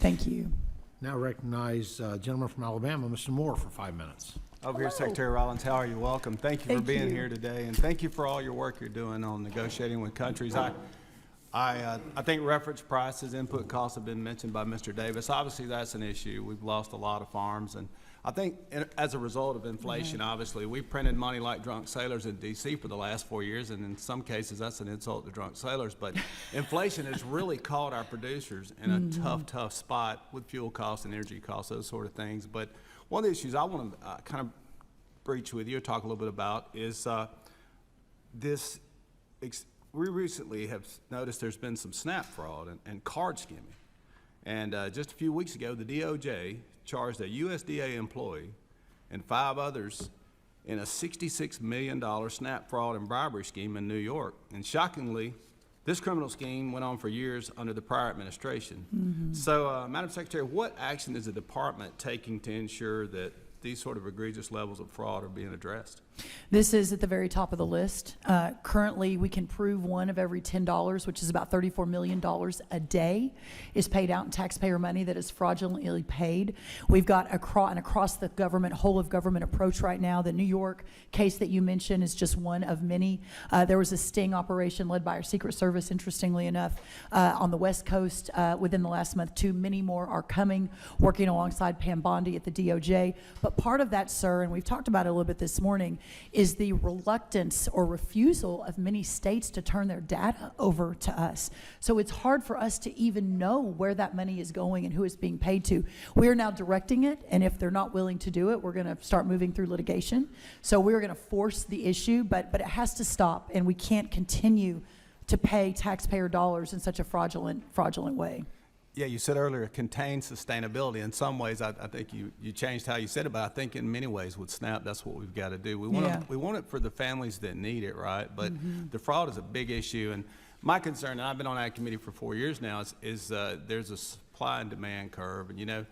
Thank you. Now recognize gentleman from Alabama, Mr. Moore, for 5 minutes. Over here, Secretary Rollins, how are you? Welcome. Thank you for being here today, and thank you for all your work you're doing on negotiating with countries. I think reference prices, input costs have been mentioned by Mr. Davis. Obviously, that's an issue. We've lost a lot of farms, and I think as a result of inflation, obviously, we've printed money like drunk sailors in D.C. for the last 4 years, and in some cases, that's an insult to drunk sailors. But inflation has really caught our producers in a tough spot with fuel costs and energy costs, those sort of things. But one of the issues I want to kind of breach with you or talk a little bit about is we recently have noticed there's been some SNAP fraud and card skimming. And just a few weeks ago, the DOJ charged a USDA employee and 5 others in a $66 million SNAP fraud and bribery scheme in New York. And shockingly, this criminal scheme went on for years under the prior administration. So, Madam Secretary, what action is the department taking to ensure that these sort of egregious levels of fraud are being addressed? This is at the very top of the list. Currently, we can prove one of every $10, which is about $34 million a day, is paid out in taxpayer money that is fraudulently paid. We've got an across the government, whole of government approach right now. The New York case that you mentioned is just one of many. There was a sting operation led by our Secret Service, interestingly enough, on the West Coast within the last month. Too many more are coming, working alongside Pam Bondi at the DOJ. But part of that, sir, and we've talked about it a little bit this morning, is the reluctance or refusal of many states to turn their data over to us. So it's hard for us to even know where that money is going and who it's being paid to. We are now directing it, and if they're not willing to do it, we're going to start moving through litigation. So we're going to force the issue, but it has to stop, and we can't continue to pay taxpayer dollars in such a fraudulent way. Yeah, you said earlier, contain sustainability. In some ways, I think you changed how you said it, but I think in many ways with SNAP, that's what we've got to do. We want it for the families that need it, right? But the fraud is a big issue. And my concern, and I've been on that committee for 4 years now, is there's a supply and demand curve. And, you know,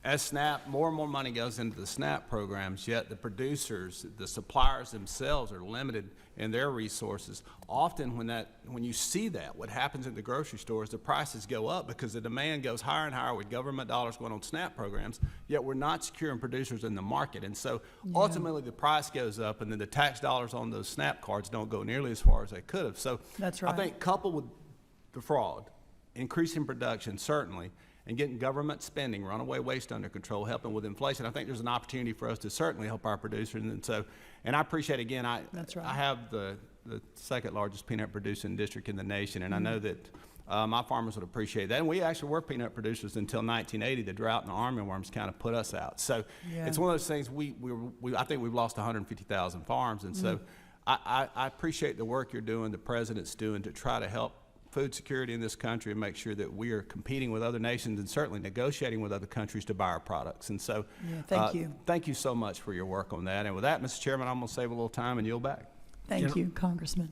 as SNAP, more and more money goes into the SNAP programs, yet the producers, the suppliers themselves are limited in their resources. Often when you see that, what happens at the grocery stores, the prices go up because the demand goes higher and higher with government dollars going on SNAP programs, yet we're not securing producers in the market. And so ultimately the price goes up, and then the tax dollars on those SNAP cards don't go nearly as far as they could have. So that's right. I think coupled with the fraud, increasing production certainly, and getting government spending, runaway waste under control, helping with inflation, I think there's an opportunity for us to certainly help our producers. And I appreciate, again, I have the second largest peanut producing district in the nation, and I know that my farmers would appreciate that. And we actually were peanut producers until 1980. The drought and the armyworms kind of put us out. So it's one of those things, I think we've lost 150,000 farms. And so I appreciate the work you're doing, the president's doing to try to help food security in this country and make sure that we are competing with other nations and certainly negotiating with other countries to buy our products. And so thank you so much for your work on that. And with that, Mr. Chairman, I'm going to save a little time and yield back. Thank you, Congressman.